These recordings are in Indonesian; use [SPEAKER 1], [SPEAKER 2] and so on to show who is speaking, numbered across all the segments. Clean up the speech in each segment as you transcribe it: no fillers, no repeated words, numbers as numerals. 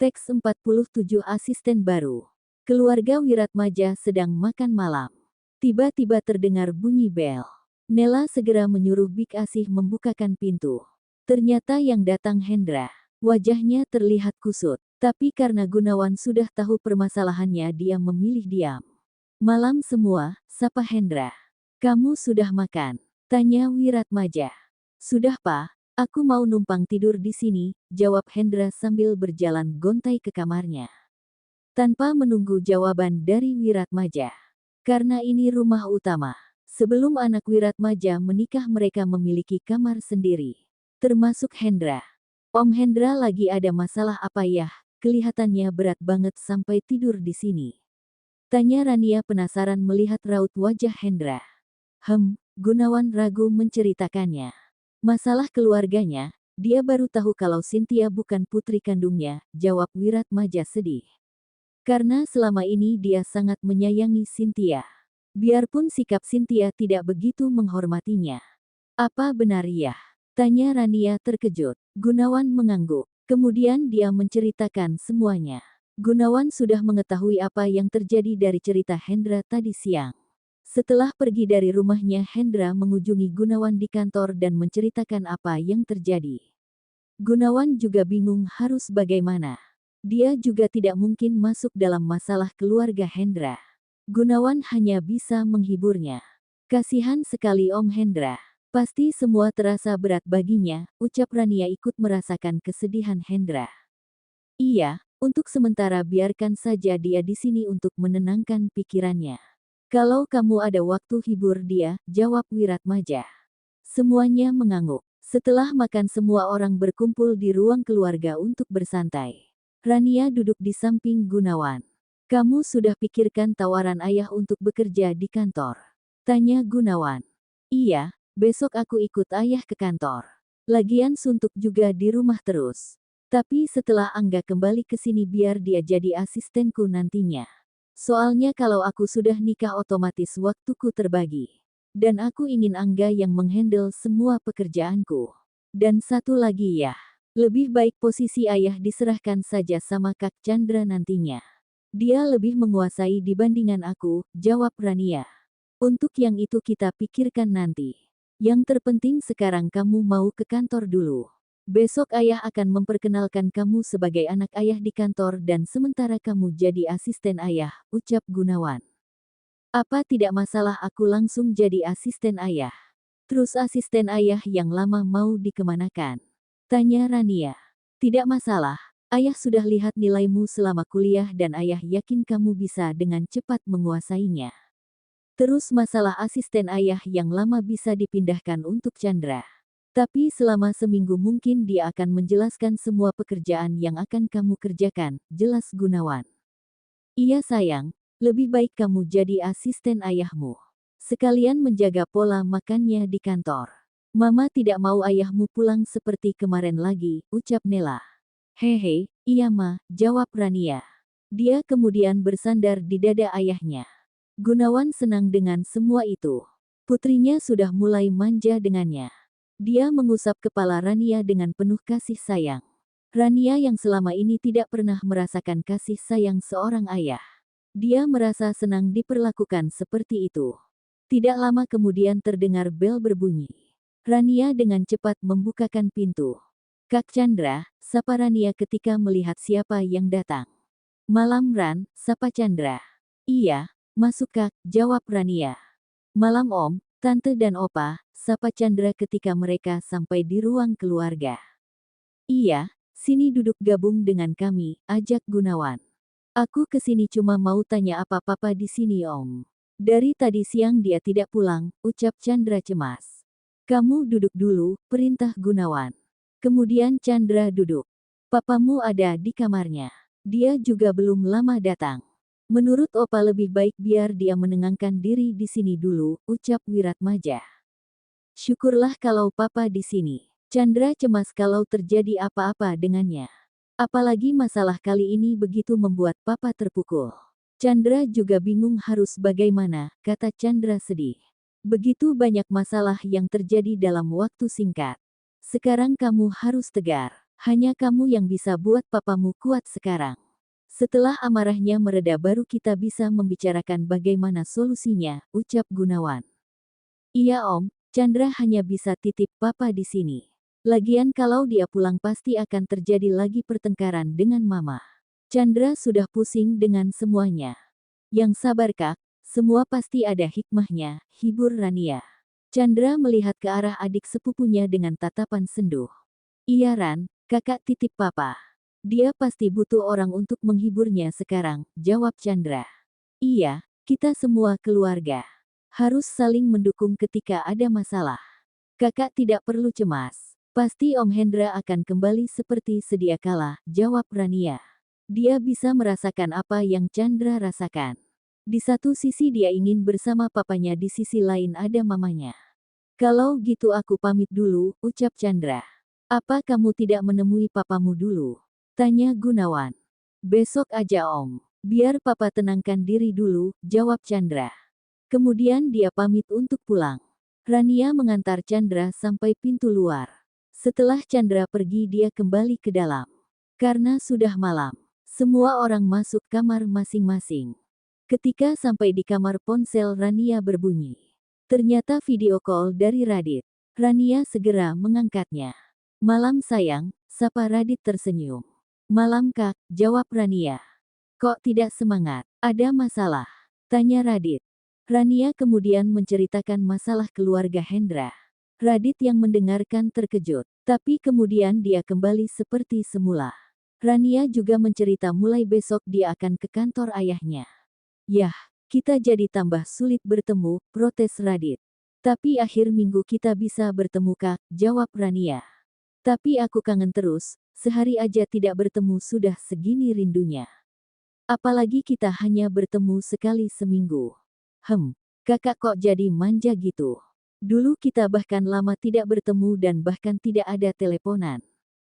[SPEAKER 1] Teks 47 Asisten baru. Keluarga Wiratmaja sedang makan malam. Tiba-tiba terdengar bunyi bel. Nela segera menyuruh Bik Asih membukakan pintu. Ternyata yang datang Hendra. Wajahnya terlihat kusut. Tapi karena Gunawan sudah tahu permasalahannya, dia memilih diam. Malam semua, sapa Hendra. Kamu sudah makan? Tanya Wiratmaja. Sudah, Pak. Aku mau numpang tidur di sini, jawab Hendra sambil berjalan gontai ke kamarnya. Tanpa menunggu jawaban dari Wiratmaja. Karena ini rumah utama. Sebelum anak Wiratmaja menikah mereka memiliki kamar sendiri. Termasuk Hendra. Om Hendra lagi ada masalah apa ya? Kelihatannya berat banget sampai tidur di sini. Tanya Rania penasaran melihat raut wajah Hendra. Gunawan ragu menceritakannya. Masalah keluarganya, dia baru tahu kalau Cynthia bukan putri kandungnya, jawab Wiratmaja sedih. Karena selama ini dia sangat menyayangi Cynthia. Biarpun sikap Cynthia tidak begitu menghormatinya. Apa benar ya? Tanya Rania terkejut. Gunawan mengangguk. Kemudian dia menceritakan semuanya. Gunawan sudah mengetahui apa yang terjadi dari cerita Hendra tadi siang. Setelah pergi dari rumahnya, Hendra mengunjungi Gunawan di kantor dan menceritakan apa yang terjadi. Gunawan juga bingung harus bagaimana. Dia juga tidak mungkin masuk dalam masalah keluarga Hendra. Gunawan hanya bisa menghiburnya. Kasihan sekali Om Hendra. Pasti semua terasa berat baginya, ucap Rania ikut merasakan kesedihan Hendra. Iya, untuk sementara biarkan saja dia di sini untuk menenangkan pikirannya. Kalau kamu ada waktu hibur dia, jawab Wiratmaja. Semuanya mengangguk. Setelah makan semua orang berkumpul di ruang keluarga untuk bersantai. Rania duduk di samping Gunawan. Kamu sudah pikirkan tawaran ayah untuk bekerja di kantor? Tanya Gunawan. Iya, besok aku ikut ayah ke kantor. Lagian suntuk juga di rumah terus. Tapi setelah Angga kembali ke sini biar dia jadi asistenku nantinya. Soalnya kalau aku sudah nikah otomatis waktuku terbagi. Dan aku ingin Angga yang menghandle semua pekerjaanku. Dan satu lagi ya, lebih baik posisi ayah diserahkan saja sama Kak Chandra nantinya. Dia lebih menguasai dibandingkan aku, jawab Rania. Untuk yang itu kita pikirkan nanti. Yang terpenting sekarang kamu mau ke kantor dulu. Besok ayah akan memperkenalkan kamu sebagai anak ayah di kantor dan sementara kamu jadi asisten ayah, ucap Gunawan. Apa tidak masalah aku langsung jadi asisten ayah? Terus asisten ayah yang lama mau dikemanakan? Tanya Rania. Tidak masalah, ayah sudah lihat nilaimu selama kuliah dan ayah yakin kamu bisa dengan cepat menguasainya. Terus masalah asisten ayah yang lama bisa dipindahkan untuk Chandra. Tapi selama seminggu mungkin dia akan menjelaskan semua pekerjaan yang akan kamu kerjakan, jelas Gunawan. Iya sayang, lebih baik kamu jadi asisten ayahmu. Sekalian menjaga pola makannya di kantor. Mama tidak mau ayahmu pulang seperti kemarin lagi, ucap Nela. Hehe, iya ma, jawab Rania. Dia kemudian bersandar di dada ayahnya. Gunawan senang dengan semua itu. Putrinya sudah mulai manja dengannya. Dia mengusap kepala Rania dengan penuh kasih sayang. Rania yang selama ini tidak pernah merasakan kasih sayang seorang ayah. Dia merasa senang diperlakukan seperti itu. Tidak lama kemudian terdengar bel berbunyi. Rania dengan cepat membukakan pintu. Kak Chandra, sapa Rania ketika melihat siapa yang datang. Malam Ran, sapa Chandra. Iya, masuk Kak, jawab Rania. Malam Om, Tante dan Opa, sapa Chandra ketika mereka sampai di ruang keluarga. Iya, sini duduk gabung dengan kami, ajak Gunawan. Aku kesini cuma mau tanya apa papa di sini Om. Dari tadi siang dia tidak pulang, ucap Chandra cemas. Kamu duduk dulu, perintah Gunawan. Kemudian Chandra duduk. Papamu ada di kamarnya. Dia juga belum lama datang. Menurut Opa lebih baik biar dia menenangkan diri di sini dulu, ucap Wiratmaja. Syukurlah kalau papa di sini. Chandra cemas kalau terjadi apa-apa dengannya. Apalagi masalah kali ini begitu membuat papa terpukul. Chandra juga bingung harus bagaimana, kata Chandra sedih. Begitu banyak masalah yang terjadi dalam waktu singkat. Sekarang kamu harus tegar, Hanya kamu yang bisa buat papamu kuat sekarang. Setelah amarahnya mereda baru kita bisa membicarakan bagaimana solusinya, ucap Gunawan. Iya Om, Chandra hanya bisa titip papa di sini. Lagian kalau dia pulang pasti akan terjadi lagi pertengkaran dengan mama. Chandra sudah pusing dengan semuanya. Yang sabar Kak, semua pasti ada hikmahnya, hibur Rania. Chandra melihat ke arah adik sepupunya dengan tatapan senduh. Iya Ran, kakak titip papa. Dia pasti butuh orang untuk menghiburnya sekarang, jawab Chandra. Iya, kita semua keluarga. Harus saling mendukung ketika ada masalah. Kakak tidak perlu cemas. Pasti Om Hendra akan kembali seperti sedia kala, jawab Rania. Dia bisa merasakan apa yang Chandra rasakan. Di satu sisi dia ingin bersama papanya, di sisi lain ada mamanya. Kalau gitu aku pamit dulu, ucap Chandra. Apa kamu tidak menemui papamu dulu? Tanya Gunawan. Besok aja Om. Biar papa tenangkan diri dulu, jawab Chandra. Kemudian dia pamit untuk pulang. Rania mengantar Chandra sampai pintu luar. Setelah Chandra pergi dia kembali ke dalam. Karena sudah malam, semua orang masuk kamar masing-masing. Ketika sampai di kamar ponsel Rania berbunyi. Ternyata video call dari Radit. Rania segera mengangkatnya. Malam sayang, sapa Radit tersenyum. Malam Kak, jawab Rania. Kok tidak semangat? Ada masalah? Tanya Radit. Rania kemudian menceritakan masalah keluarga Hendra. Radit yang mendengarkan terkejut, tapi kemudian dia kembali seperti semula. Rania juga mencerita mulai besok dia akan ke kantor ayahnya. Yah, kita jadi tambah sulit bertemu, protes Radit. Tapi akhir minggu kita bisa bertemu Kak, jawab Rania. Tapi aku kangen terus, sehari aja tidak bertemu sudah segini rindunya. Apalagi kita hanya bertemu sekali seminggu. Kakak kok jadi manja gitu? Dulu kita bahkan lama tidak bertemu dan bahkan tidak ada teleponan.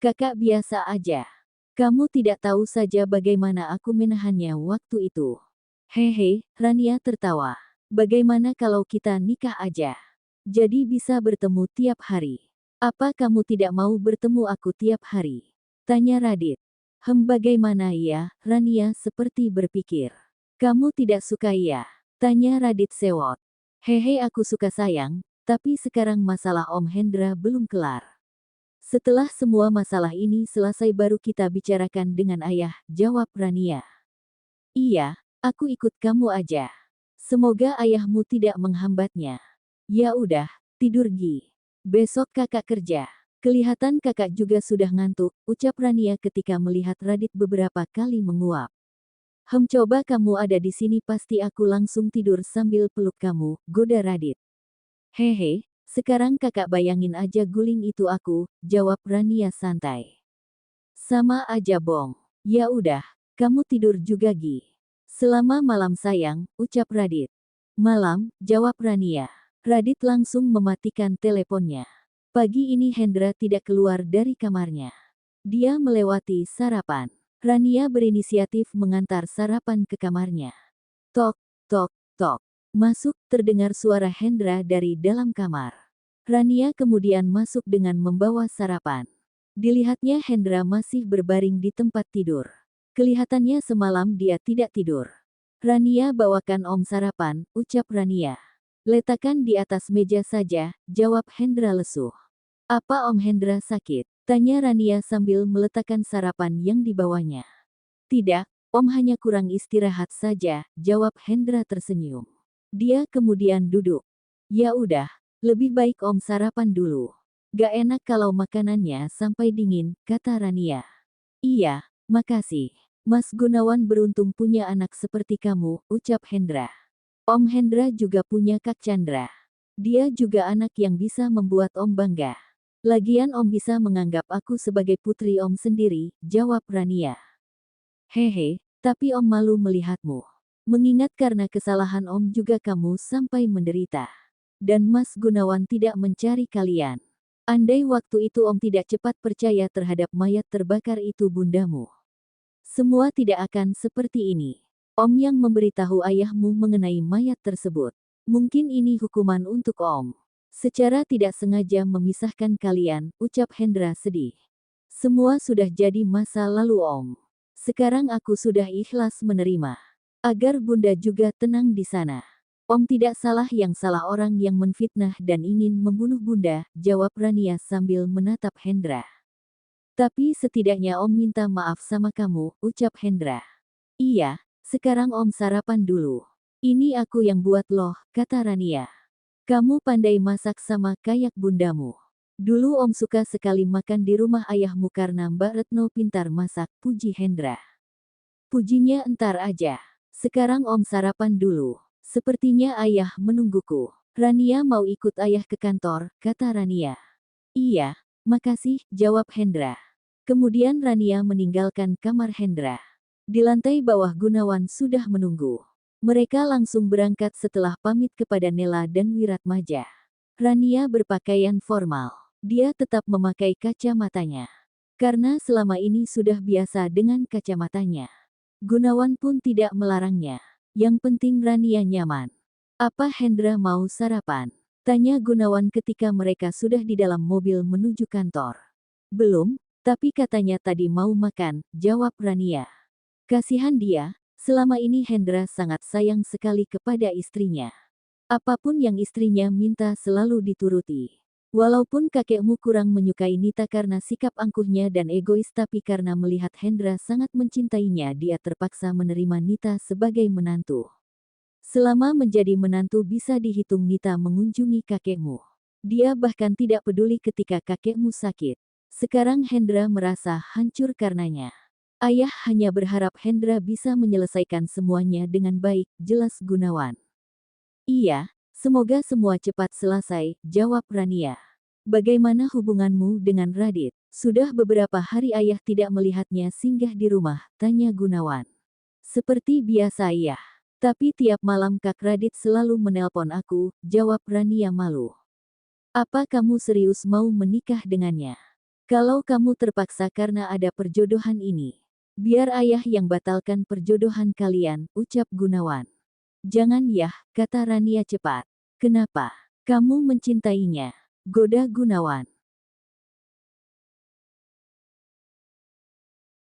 [SPEAKER 1] Kakak biasa aja. Kamu tidak tahu saja bagaimana aku menahannya waktu itu. Hehe, Rania tertawa. Bagaimana kalau kita nikah aja? Jadi bisa bertemu tiap hari. Apa kamu tidak mau bertemu aku tiap hari? Tanya Radit. Bagaimana ya? Rania seperti berpikir. Kamu tidak suka ya? Tanya Radit sewot. Hehe aku suka sayang, tapi sekarang masalah Om Hendra belum kelar. Setelah semua masalah ini selesai baru kita bicarakan dengan ayah, jawab Rania. Iya, aku ikut kamu aja. Semoga ayahmu tidak menghambatnya. Ya udah, tidur Gi. Besok kakak kerja. Kelihatan kakak juga sudah ngantuk, ucap Rania ketika melihat Radit beberapa kali menguap. Coba kamu ada di sini pasti aku langsung tidur sambil peluk kamu, goda Radit. Hehe, sekarang kakak bayangin aja guling itu aku, jawab Rania santai. Sama aja Bong. Ya udah, kamu tidur juga Gi. Selama malam sayang, ucap Radit. Malam, jawab Rania. Radit langsung mematikan teleponnya. Pagi ini Hendra tidak keluar dari kamarnya. Dia melewati sarapan. Rania berinisiatif mengantar sarapan ke kamarnya. Tok, tok, tok. Masuk, terdengar suara Hendra dari dalam kamar. Rania kemudian masuk dengan membawa sarapan. Dilihatnya Hendra masih berbaring di tempat tidur. Kelihatannya semalam dia tidak tidur. Rania bawakan Om sarapan, ucap Rania. Letakkan di atas meja saja, jawab Hendra lesuh. Apa Om Hendra sakit? Tanya Rania sambil meletakkan sarapan yang dibawanya. Tidak, Om hanya kurang istirahat saja, jawab Hendra tersenyum. Dia kemudian duduk. Ya udah, lebih baik Om sarapan dulu. Gak enak kalau makanannya sampai dingin, kata Rania. Iya, makasih. Mas Gunawan beruntung punya anak seperti kamu, ucap Hendra. Om Hendra juga punya Kak Chandra. Dia juga anak yang bisa membuat Om bangga. Lagian Om bisa menganggap aku sebagai putri Om sendiri, jawab Rania. Hehe, tapi Om malu melihatmu. Mengingat karena kesalahan Om juga kamu sampai menderita. Dan Mas Gunawan tidak mencari kalian. Andai waktu itu Om tidak cepat percaya terhadap mayat terbakar itu bundamu. Semua tidak akan seperti ini. Om yang memberitahu ayahmu mengenai mayat tersebut. Mungkin ini hukuman untuk Om. Secara tidak sengaja memisahkan kalian, ucap Hendra sedih. Semua sudah jadi masa lalu Om. Sekarang aku sudah ikhlas menerima. Agar Bunda juga tenang di sana. Om tidak salah, yang salah orang yang menfitnah dan ingin membunuh Bunda, jawab Rania sambil menatap Hendra. Tapi setidaknya Om minta maaf sama kamu, ucap Hendra. Iya, sekarang Om sarapan dulu. Ini aku yang buat loh, kata Rania. Kamu pandai masak sama kayak bundamu. Dulu Om suka sekali makan di rumah ayahmu karena Mbak Retno pintar masak, puji Hendra. Pujinya entar aja. Sekarang Om sarapan dulu. Sepertinya ayah menungguku. Rania mau ikut ayah ke kantor, kata Rania. Iya, makasih, jawab Hendra. Kemudian Rania meninggalkan kamar Hendra. Di lantai bawah Gunawan sudah menunggu. Mereka langsung berangkat setelah pamit kepada Nela dan Wiratmaja. Rania berpakaian formal. Dia tetap memakai kacamatanya. Karena selama ini sudah biasa dengan kacamatanya. Gunawan pun tidak melarangnya. Yang penting Rania nyaman. Apa Hendra mau sarapan? Tanya Gunawan ketika mereka sudah di dalam mobil menuju kantor. Belum, tapi katanya tadi mau makan, jawab Rania. Kasihan dia, selama ini Hendra sangat sayang sekali kepada istrinya. Apapun yang istrinya minta selalu dituruti. Walaupun kakekmu kurang menyukai Nita karena sikap angkuhnya dan egois, tapi karena melihat Hendra sangat mencintainya, dia terpaksa menerima Nita sebagai menantu. Selama menjadi menantu bisa dihitung Nita mengunjungi kakekmu. Dia bahkan tidak peduli ketika kakekmu sakit. Sekarang Hendra merasa hancur karenanya. Ayah hanya berharap Hendra bisa menyelesaikan semuanya dengan baik, jelas Gunawan. Iya, semoga semua cepat selesai, jawab Rania. Bagaimana hubunganmu dengan Radit? Sudah beberapa hari ayah tidak melihatnya singgah di rumah, tanya Gunawan. Seperti biasa ayah. Tapi tiap malam Kak Radit selalu menelpon aku, jawab Rania malu. Apa kamu serius mau menikah dengannya? Kalau kamu terpaksa karena ada perjodohan ini, biar ayah yang batalkan perjodohan kalian, ucap Gunawan. Jangan yah, kata Rania cepat. Kenapa? Kamu mencintainya, goda Gunawan.